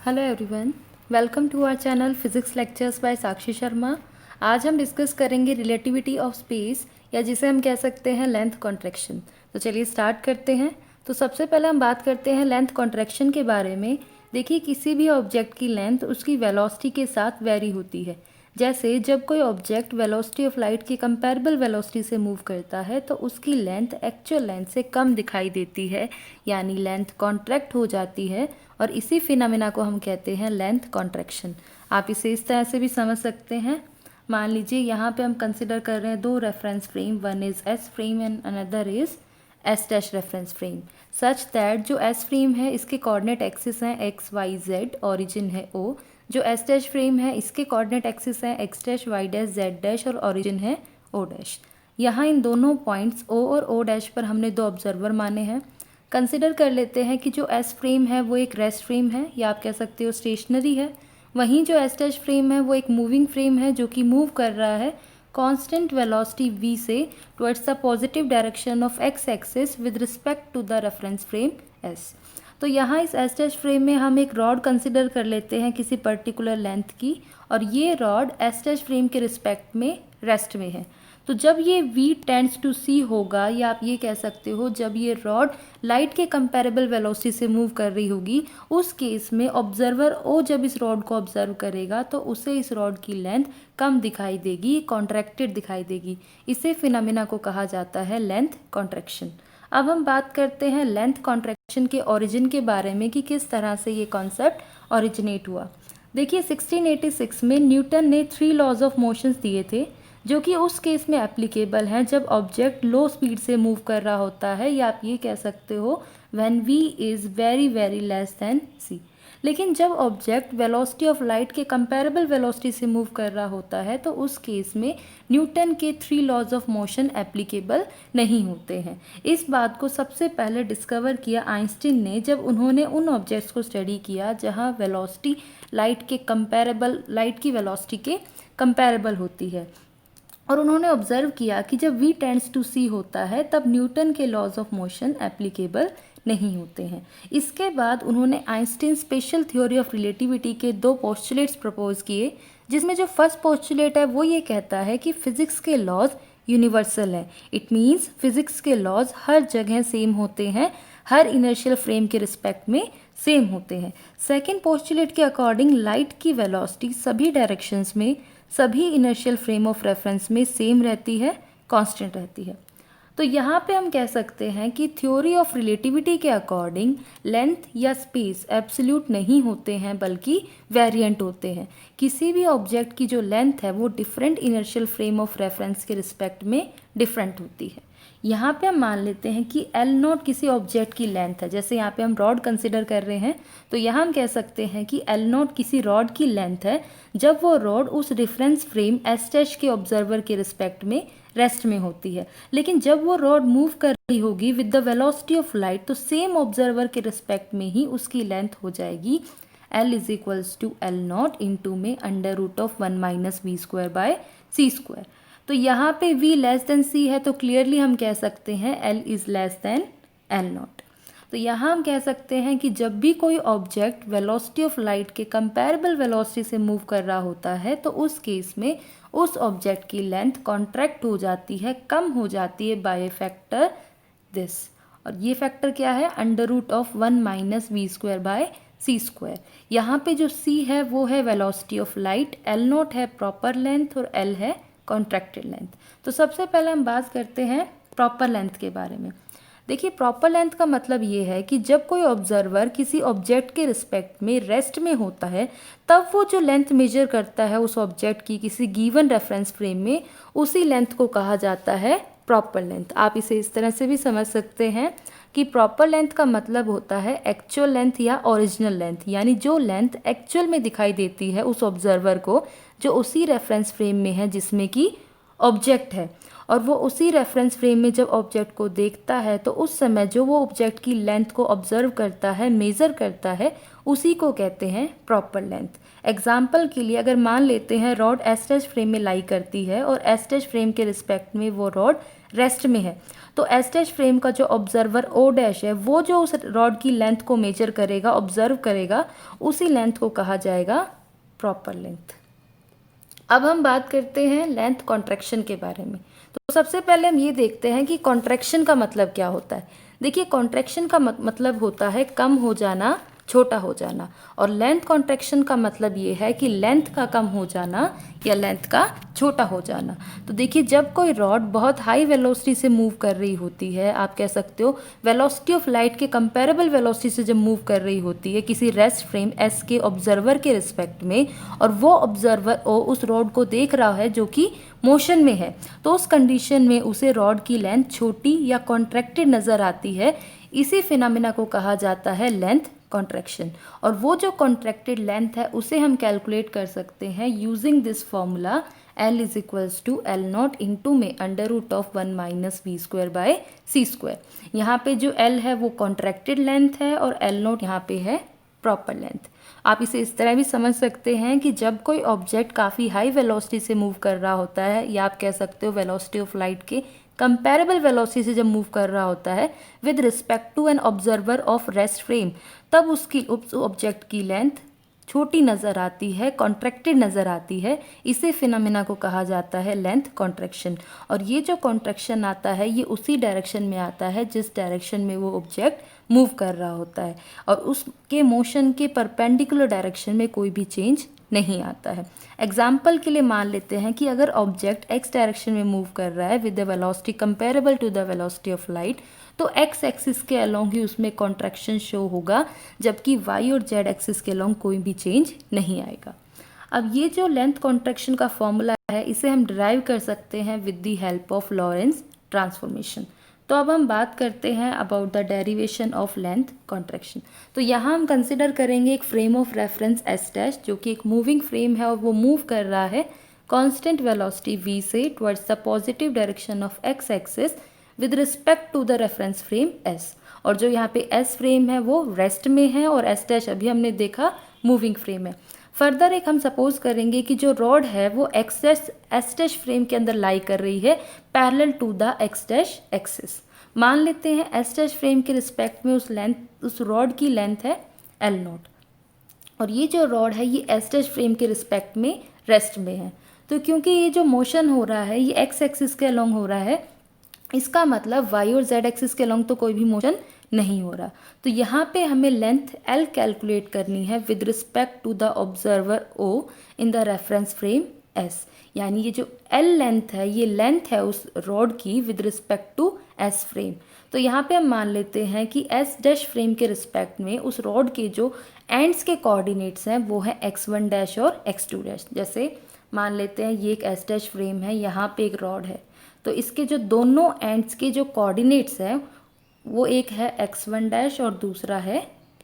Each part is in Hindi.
Hello everyone, welcome to our channel physics lectures by Sakshi Sharma. आज हम डिस्कस करेंगे रिलेटिविटी ऑफ स्पेस, या जिसे हम कह सकते हैं लेंथ कॉन्ट्रैक्शन। तो चलिए स्टार्ट करते हैं। तो सबसे पहले हम बात करते हैं लेंथ कॉन्ट्रैक्शन के बारे में। देखिए, किसी भी ऑब्जेक्ट की लेंथ उसकी वेलोसिटी के साथ वेरी होती है। जैसे जब कोई ऑब्जेक्ट वेलोसिटी ऑफ लाइट की कंपैरेबल वेलोसिटी से मूव करता है तो उसकी लेंथ एक्चुअल लेंथ से कम दिखाई देती है, यानी लेंथ कॉन्ट्रैक्ट हो जाती है, और इसी फिनोमेना को हम कहते हैं लेंथ कॉन्ट्रैक्शन। आप इसे इस तरह से भी समझ सकते हैं। मान लीजिए यहाँ पे हम कंसिडर कर रहे हैं दो reference frame, one is S frame and another is S dash reference frame, such that जो एस फ्रेम है इसके कोऑर्डिनेट एक्सिस हैं एक्स वाई जेड, ओरिजिन है ओ। जो एस डैश फ्रेम है इसके कोऑर्डिनेट एक्सिस हैं x dash y dash z dash, और ओरिजिन है ओ डैश। यहाँ इन दोनों पॉइंट्स ओ और ओ डैश पर हमने दो ऑब्जर्वर माने हैं। कंसिडर कर लेते हैं कि जो एस फ्रेम है वो एक रेस्ट फ्रेम है, या आप कह सकते हो स्टेशनरी है। वहीं जो एस डैश फ्रेम है वो एक मूविंग फ्रेम है जो कि मूव कर रहा है कांस्टेंट वेलोसिटी v से towards the positive direction of x axis with respect to the reference frame s। तो यहाँ इस एस डैश फ्रेम में हम एक रॉड कंसिडर कर लेते हैं किसी पर्टिकुलर लेंथ की, और ये रॉड एस डैश फ्रेम के रिस्पेक्ट में रेस्ट में है। तो जब ये v टेंड्स टू c होगा, या आप ये कह सकते हो जब ये रॉड लाइट के कंपैरेबल वेलोसिटी से मूव कर रही होगी, उस केस में ऑब्जर्वर o जब इस रॉड को ऑब्जर्व करेगा तो उसे इस रॉड की लेंथ कम दिखाई देगी, कॉन्ट्रैक्टेड दिखाई देगी। इसे फिनोमेना को कहा जाता है लेंथ कॉन्ट्रैक्शन। अब हम बात करते हैं लेंथ कॉन्ट्रैक्शन के ओरिजिन के बारे में कि किस तरह से ये कॉन्सेप्ट ओरिजिनेट हुआ। देखिए, 1686 में न्यूटन ने 3 लॉज ऑफ मोशंस दिए थे, जो कि उस केस में एप्लीकेबल हैं जब ऑब्जेक्ट लो स्पीड से मूव कर रहा होता है, या आप ये कह सकते हो when v is very very less than c। लेकिन जब ऑब्जेक्ट वेलोसिटी ऑफ लाइट के कंपैरेबल वेलोसिटी से मूव कर रहा होता है तो उस केस में न्यूटन के 3 लॉज ऑफ मोशन एप्लीकेबल नहीं होते हैं। इस बात को सबसे पहले डिस्कवर किया आइंस्टीन ने जब उन्होंने उन ऑब्जेक्ट्स को स्टडी किया जहां वेलोसिटी लाइट की वेलोसिटी के कंपैरेबल होती है। और उन्होंने ऑब्जर्व किया कि जब v टेंड्स टू c होता है तब न्यूटन के लॉज ऑफ मोशन एप्लीकेबल नहीं होते हैं। इसके बाद उन्होंने Einstein special theory of relativity के दो पोस्टुलेट्स प्रपोज किए, जिसमें जो फर्स्ट पोस्टुलेट है वो ये कहता है कि फिजिक्स के लॉज यूनिवर्सल हैं। इट मीन्स फिजिक्स के लॉज हर जगह सेम होते हैं, हर इनर्शियल फ्रेम के रिस्पेक्ट में सेम होते हैं। सेकेंड पोस्टुलेट के अकॉर्डिंग लाइट की वेलोसिटी सभी डायरेक्शंस में, सभी इनर्शियल फ्रेम ऑफ रेफरेंस में सेम रहती है, कांस्टेंट रहती है। तो यहाँ पे हम कह सकते हैं कि थ्योरी ऑफ रिलेटिविटी के अकॉर्डिंग लेंथ या स्पेस एब्सोल्यूट नहीं होते हैं बल्कि वेरिएंट होते हैं। किसी भी ऑब्जेक्ट की जो लेंथ है वो different inertial frame of reference के रिस्पेक्ट में डिफरेंट होती है। यहाँ पे हम मान लेते हैं कि एल नॉट किसी ऑब्जेक्ट की लेंथ है। जैसे यहाँ पे हम रॉड कंसिडर कर रहे हैं, तो यहाँ हम कह सकते हैं कि एल नॉट किसी रॉड की लेंथ है जब वो रॉड उस रेफरेंस फ्रेम एस डैश के ऑब्जर्वर के रिस्पेक्ट में रेस्ट में होती है। लेकिन जब वो रॉड मूव कर रही होगी with the velocity of light, तो सेम ऑब्जर्वर के रिस्पेक्ट में ही उसकी लेंथ हो जाएगी L is equals to L naught into में under root of 1 minus we square by C square. तो यहाँ पे v लेस देन c है, तो क्लियरली हम कह सकते हैं L is less than L not. तो यहाँ हम कह सकते हैं कि जब भी कोई ऑब्जेक्ट वेलोसिटी ऑफ लाइट के कंपैरेबल वेलोसिटी से मूव कर रहा होता है तो उस केस में उस ऑब्जेक्ट की लेंथ कॉन्ट्रैक्ट हो जाती है, कम हो जाती है बाय फैक्टर दिस। और ये फैक्टर क्या है? Under root of 1 minus we square by C square. यहाँ पे जो c है वो है velocity of light, L naught है प्रॉपर लेंथ और l है कॉन्ट्रैक्टेड लेंथ। तो सबसे पहले हम बात करते हैं प्रॉपर लेंथ के बारे में। देखिए, प्रॉपर लेंथ का मतलब ये है कि जब कोई ऑब्जर्वर किसी ऑब्जेक्ट के रिस्पेक्ट में रेस्ट में होता है तब वो जो लेंथ मेजर करता है उस ऑब्जेक्ट की किसी गिवन रेफरेंस फ्रेम में, उसी लेंथ को कहा जाता है प्रॉपर लेंथ। आप इसे इस तरह से भी समझ सकते हैं कि प्रॉपर लेंथ का मतलब होता है एक्चुअल लेंथ या ओरिजिनल लेंथ, यानी जो लेंथ एक्चुअल में दिखाई देती है उस ऑब्जर्वर को जो उसी रेफरेंस फ्रेम में है जिसमें कि ऑब्जेक्ट है। और वो उसी रेफरेंस फ्रेम में जब ऑब्जेक्ट को देखता है तो उस समय जो वो ऑब्जेक्ट की लेंथ को ऑब्जर्व करता है, मेज़र करता है, उसी को कहते हैं प्रॉपर लेंथ। एग्जाम्पल के लिए अगर मान लेते हैं रॉड एस डैश फ्रेम में लाई करती है और एस डैश फ्रेम के रिस्पेक्ट में वो रॉड रेस्ट में है, तो एस डैश फ्रेम का जो ऑब्जर्वर ओ डैश है वो जो उस रॉड की लेंथ को मेजर करेगा, ऑब्जर्व करेगा, उसी लेंथ को कहा जाएगा प्रॉपर लेंथ। अब हम बात करते हैं लेंथ कॉन्ट्रैक्शन के बारे में। तो सबसे पहले हम ये देखते हैं कि कॉन्ट्रैक्शन का मतलब क्या होता है। देखिए, कॉन्ट्रैक्शन का मतलब होता है कम हो जाना, छोटा हो जाना, और लेंथ कॉन्ट्रैक्शन का मतलब ये है कि लेंथ का कम हो जाना या लेंथ का छोटा हो जाना। तो देखिए, जब कोई रॉड बहुत हाई वेलोसिटी से मूव कर रही होती है, आप कह सकते हो वेलोसिटी ऑफ लाइट के कंपेरेबल वेलोसिटी से जब मूव कर रही होती है किसी रेस्ट फ्रेम एस के ऑब्जर्वर के रिस्पेक्ट में, और वो ऑब्जर्वर ओ उस रॉड को देख रहा है जो कि मोशन में है, तो उस कंडीशन में उसे रॉड की लेंथ छोटी या कॉन्ट्रैक्टेड नज़र आती है। इसी फिनोमेना को कहा जाता है लेंथ कॉन्ट्रैक्शन। और वो जो कॉन्ट्रैक्टेड लेंथ है उसे हम कैलकुलेट कर सकते हैं using this formula L is equals to L naught into में √1 minus we square by C square. यहाँ पे जो L है वो कॉन्ट्रैक्टेड लेंथ है और L नॉट यहाँ पे है प्रॉपर लेंथ। आप इसे इस तरह भी समझ सकते हैं कि जब कोई ऑब्जेक्ट काफ़ी हाई वेलोसिटी से मूव कर रहा होता है, या आप कह सकते हो वेलोसिटी ऑफ लाइट के कंपेरेबल वेलोसिटी से जब मूव कर रहा होता है with respect to an observer of rest frame, तब उसकी उस ऑब्जेक्ट की लेंथ छोटी नज़र आती है, कॉन्ट्रैक्टेड नज़र आती है। इसे फिनोमेना को कहा जाता है लेंथ कॉन्ट्रैक्शन। और ये जो कॉन्ट्रैक्शन आता है ये उसी डायरेक्शन में आता है जिस डायरेक्शन में वो ऑब्जेक्ट मूव कर रहा होता है, और उसके मोशन के परपेंडिकुलर डायरेक्शन में कोई भी चेंज नहीं आता है। एग्जाम्पल के लिए मान लेते हैं कि अगर ऑब्जेक्ट एक्स डायरेक्शन में मूव कर रहा है with the velocity comparable to the velocity of light, तो एक्स एक्सिस के अलोंग ही उसमें कॉन्ट्रैक्शन शो होगा, जबकि वाई और जेड एक्सिस के अलोंग कोई भी चेंज नहीं आएगा। अब ये जो लेंथ कॉन्ट्रैक्शन का फॉर्मूला है इसे हम डिराइव कर सकते हैं with the help of Lorentz transformation. तो अब हम बात करते हैं about the derivation of length contraction. तो यहाँ हम कंसिडर करेंगे एक frame of reference S dash, जो कि एक मूविंग फ्रेम है और वो मूव कर रहा है कांस्टेंट वेलोसिटी v से towards the positive direction of x axis with respect to the reference frame s। और जो यहाँ पे s फ्रेम है वो रेस्ट में है और s डैश अभी हमने देखा मूविंग फ्रेम है। फर्दर एक हम सपोज करेंगे कि जो रॉड है वो एस डैश फ्रेम के अंदर लाई कर रही है parallel to the x dash axis. मान लेते हैं एस डैश फ्रेम के रिस्पेक्ट में उस रॉड की लेंथ है एल नॉट, और ये जो रॉड है ये एस डैश फ्रेम के रिस्पेक्ट में रेस्ट में है। तो क्योंकि ये जो मोशन हो रहा है ये एक्स एक्सिस के अलोंग हो रहा है, इसका मतलब वाई और जेड एक्सिस के अलोंग तो कोई भी मोशन नहीं हो रहा। तो यहाँ पे हमें लेंथ L कैलकुलेट करनी है with respect to the observer O in the reference frame S। यानी ये जो L लेंथ है ये लेंथ है उस रॉड की with respect to S frame. तो यहाँ पे हम मान लेते हैं कि S डैश फ्रेम के रिस्पेक्ट में उस रॉड के जो एंड्स के कोऑर्डिनेट्स हैं वो है x1 डैश और x2 डैश। जैसे मान लेते हैं ये एक S डैश फ्रेम है, यहाँ पे एक रॉड है, तो इसके जो दोनों एंड्स के जो कोऑर्डिनेट्स हैं वो एक है x1 डैश और दूसरा है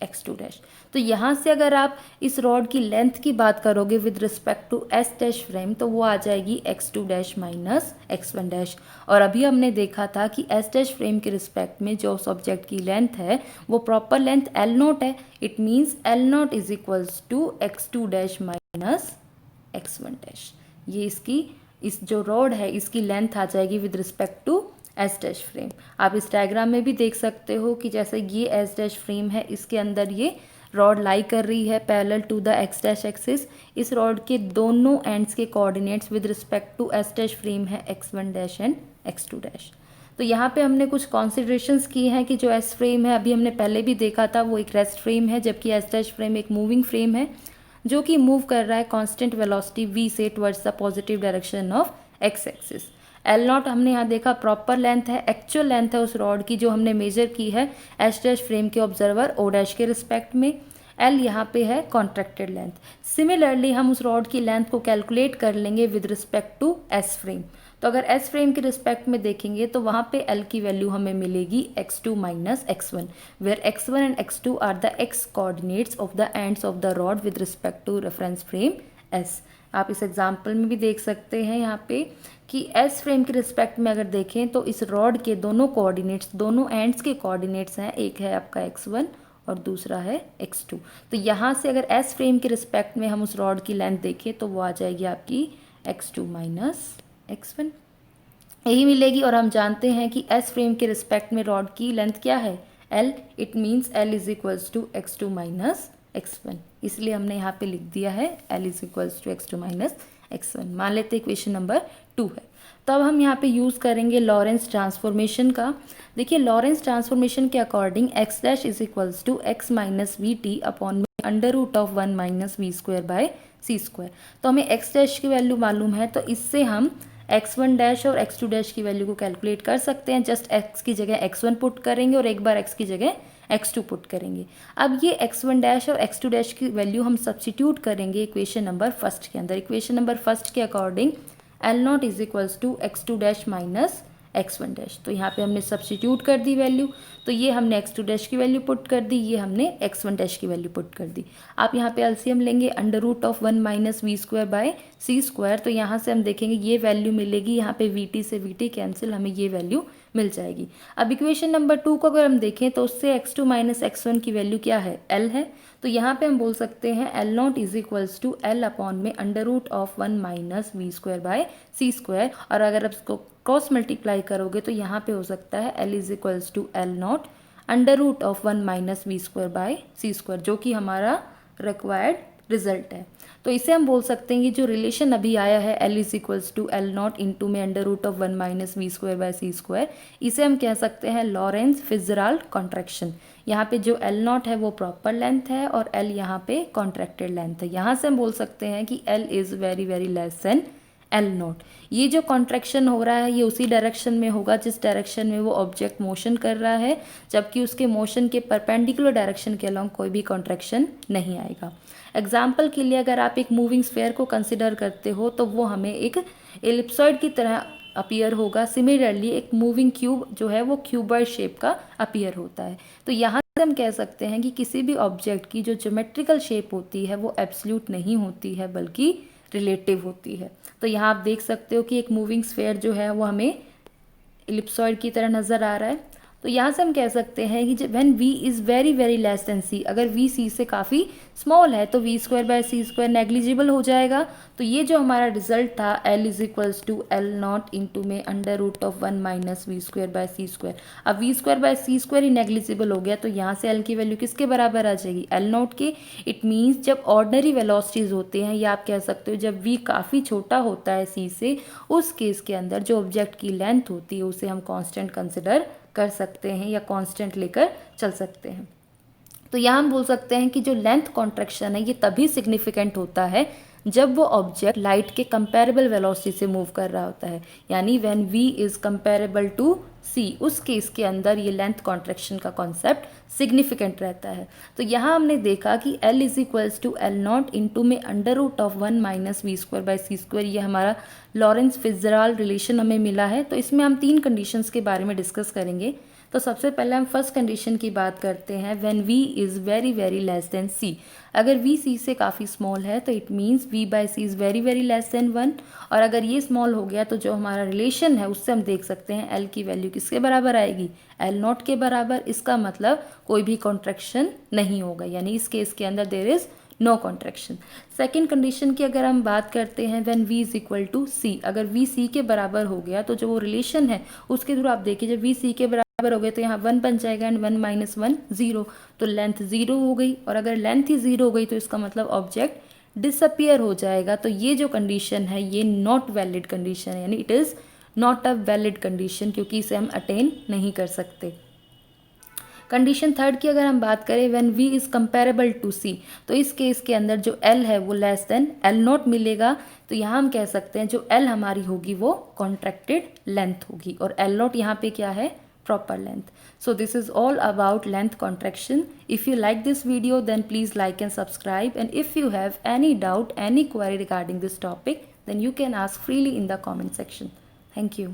x2 डैश। तो यहाँ से अगर आप इस रॉड की लेंथ की बात करोगे with respect to S dash frame तो वो आ जाएगी x2 dash minus x1 dash. और अभी हमने देखा था कि S डैश फ्रेम के रिस्पेक्ट में जो उस ऑब्जेक्ट की लेंथ है वो प्रॉपर लेंथ L नॉट है। It means L naught is equals to x2 dash minus x1 dash. ये इस जो रॉड है इसकी लेंथ आ जाएगी with respect to S dash frame. आप इस डायग्राम में भी देख सकते हो कि जैसे ये एस डैश फ्रेम है, इसके अंदर ये रॉड लाई कर रही है parallel to the x dash axis. इस रॉड के दोनों एंड्स के coordinates with respect to S dash frame है x1 dash and x2 dash. तो यहाँ पे हमने कुछ कॉन्सिडरेशंस की हैं कि जो एस फ्रेम है अभी हमने पहले भी देखा था वो एक रेस्ट फ्रेम है, जबकि एस डैश फ्रेम एक मूविंग फ्रेम है जो कि मूव कर रहा है कांस्टेंट वेलोसिटी v से towards the positive direction of x axis. L not हमने यहाँ देखा प्रॉपर लेंथ है, एक्चुअल लेंथ है उस रॉड की जो हमने मेजर की है एस डैश फ्रेम के ऑब्जर्वर ओ डैश के रिस्पेक्ट में। एल यहाँ पे है कॉन्ट्रैक्टेड लेंथ। सिमिलरली हम उस रॉड की लेंथ को कैलकुलेट कर लेंगे with respect to S frame. तो अगर एस फ्रेम के रिस्पेक्ट में देखेंगे तो वहाँ पे एल की वैल्यू हमें मिलेगी x2 minus x1, where x1 and x2 are the x coordinates of the ends of the rod with respect to reference frame S. आप इस एग्जाम्पल में भी देख सकते हैं यहाँ पे कि एस फ्रेम के रिस्पेक्ट में अगर देखें तो इस रॉड के दोनों कोऑर्डिनेट्स, दोनों एंड्स के कोऑर्डिनेट्स हैं, एक है आपका x1 और दूसरा है x2। तो यहाँ से अगर एस फ्रेम के रिस्पेक्ट में हम उस रॉड की लेंथ देखें तो वो आ जाएगी आपकी x2 माइनस x1, यही मिलेगी। और हम जानते हैं कि एस फ्रेम के रिस्पेक्ट में रॉड की लेंथ क्या है, L। It means L is equals to x2 minus x1, इसलिए हमने यहाँ पे लिख दिया है L is equals to x2 minus x1। मान लेते हैं इक्वेशन नंबर 2 है। तो अब हम यहाँ पे यूज़ करेंगे लॉरेंस ट्रांसफॉर्मेशन का। देखिए लॉरेंस ट्रांसफॉर्मेशन के according x dash is equals to x minus v t upon under root of 1 minus we square by C square. तो हमें x डैश की वैल्यू मालूम है, तो इससे हम x1 डैश और x2 डैश की वैल्यू को कैलकुलेट कर सकते हैं। जस्ट x की जगह x1 पुट करेंगे और एक बार x की जगह x2 पुट करेंगे। अब ये x1 डैश और x2 डैश की वैल्यू हम सब्सटीट्यूट करेंगे इक्वेशन नंबर फर्स्ट के अंदर। इक्वेशन नंबर फर्स्ट के according L naught is equals to x2 dash minus x1 dash. तो यहाँ पे हमने सब्सटीट्यूट कर दी वैल्यू, तो ये हमने x2 डैश की वैल्यू पुट कर दी, ये हमने x1 डैश की वैल्यू पुट कर दी। आप यहाँ पे एलसीएम लेंगे under root of 1 minus we square by C square. तो यहाँ से हम देखेंगे ये वैल्यू मिलेगी, यहाँ पे वी टी से वी टी कैंसिल, हमें ये वैल्यू मिल जाएगी। अब इक्वेशन नंबर 2 को अगर हम देखें तो उससे x2 माइनस x1 की वैल्यू क्या है, L है। तो यहाँ पे हम बोल सकते हैं L naught is equals to L upon में under root of 1 minus we square by C square. और अगर आप इसको क्रॉस मल्टीप्लाई करोगे तो यहाँ पे हो सकता है L is equals to L naught under root of 1 minus we square by C square, जो कि हमारा रिक्वायर्ड रिजल्ट है। तो इसे हम बोल सकते हैं कि जो रिलेशन अभी आया है L is equals to L naught into में under root of 1 minus we square by C square, इसे हम कह सकते हैं लॉरेंस फिट्जराल्ड कॉन्ट्रैक्शन। यहाँ पे जो L नॉट है वो प्रॉपर लेंथ है और L यहाँ पे कॉन्ट्रैक्टेड लेंथ है। यहाँ से हम बोल सकते हैं कि L is very very less then L not. ये जो कॉन्ट्रैक्शन हो रहा है ये उसी डायरेक्शन में होगा जिस डायरेक्शन में वो ऑब्जेक्ट मोशन कर रहा है, जबकि उसके मोशन के परपेंडिकुलर डायरेक्शन के अलॉन्ग कोई भी कॉन्ट्रैक्शन नहीं आएगा। एग्जाम्पल के लिए अगर आप एक मूविंग स्फेयर को कंसिडर करते हो तो वो हमें एक एलिप्सॉइड की तरह अपीयर होगा। सिमिलरली एक मूविंग क्यूब जो है वो क्यूबॉइड शेप का अपीयर होता है। तो यहाँ से हम कह सकते हैं कि किसी भी ऑब्जेक्ट की जो ज्योमेट्रिकल शेप होती है वो एब्सोल्यूट नहीं होती है बल्कि रिलेटिव होती है। तो यहाँ आप देख सकते हो कि एक मूविंग स्फेयर जो है वो हमें एलिप्सॉइड की तरह नज़र आ रहा है। तो यहाँ से हम कह सकते हैं कि जब when v is very very less than c, अगर v c से काफ़ी स्मॉल है तो V square by C square negligible हो जाएगा। तो ये जो हमारा रिजल्ट था L is equals to L naught into में under root of 1 minus we square by C square. अब V square by C square ही नेग्लिजिबल हो गया तो यहाँ से L की वैल्यू किसके बराबर आ जाएगी, L नॉट के। इट मीन्स जब ऑर्डिनरी वेलोसिटीज़ होते हैं या आप कह सकते हो जब v काफ़ी छोटा होता है c से, उस केस के अंदर जो ऑब्जेक्ट की लेंथ होती है उसे हम कॉन्स्टेंट कंसिडर कर सकते हैं या कांस्टेंट लेकर चल सकते हैं। तो यहाँ हम बोल सकते हैं कि जो लेंथ कॉन्ट्रैक्शन है ये तभी सिग्निफिकेंट होता है जब वो ऑब्जेक्ट लाइट के कंपेरेबल वेलोसिटी से मूव कर रहा होता है, यानी when v is comparable to c, उस केस के अंदर ये लेंथ कॉन्ट्रैक्शन का कॉन्सेप्ट सिग्निफिकेंट रहता है। तो यहाँ हमने देखा कि L is equals to L naught into में under root of 1 minus we square by C square, ये हमारा लॉरेंस फिट्जराल्ड रिलेशन हमें मिला है। तो इसमें हम 3 कंडीशंस के बारे में डिस्कस करेंगे। तो सबसे पहले हम फर्स्ट कंडीशन की बात करते हैं, when v is very very less than c। अगर v c से काफ़ी स्मॉल है तो it means v by c is very very less then 1। और अगर ये स्मॉल हो गया तो जो हमारा रिलेशन है उससे हम देख सकते हैं L की वैल्यू किसके बराबर आएगी, L नॉट के बराबर। इसका मतलब कोई भी कॉन्ट्रैक्शन नहीं होगा, यानी इस केस के अंदर there is no contraction. Second condition की अगर हम बात करते हैं, when v is equal to c, अगर v c के बराबर हो गया तो जो वो रिलेशन है उसके थ्रू आप देखिए जब v c के बराबर हो गया तो यहाँ 1 बन जाएगा एंड 1 माइनस 1 0, तो लेंथ 0 हो गई। और अगर लेंथ ही 0 हो गई तो इसका मतलब ऑब्जेक्ट डिसअपियर हो जाएगा। तो ये जो कंडीशन है ये नॉट वैलिड कंडीशन है, यानी it is not a valid condition, क्योंकि इसे हम अटेन नहीं कर सकते। कंडीशन थर्ड की अगर हम बात करें, when v is comparable to c, तो इस केस के अंदर जो L है वो लेस देन L नॉट मिलेगा। तो यहाँ हम कह सकते हैं जो L हमारी होगी वो कॉन्ट्रैक्टेड लेंथ होगी और L नॉट यहाँ पे क्या है, proper length. So this is all about length contraction. If you like this video then please like and subscribe, and if you have any doubt, any query regarding this topic, then you can ask freely in the comment section. Thank you.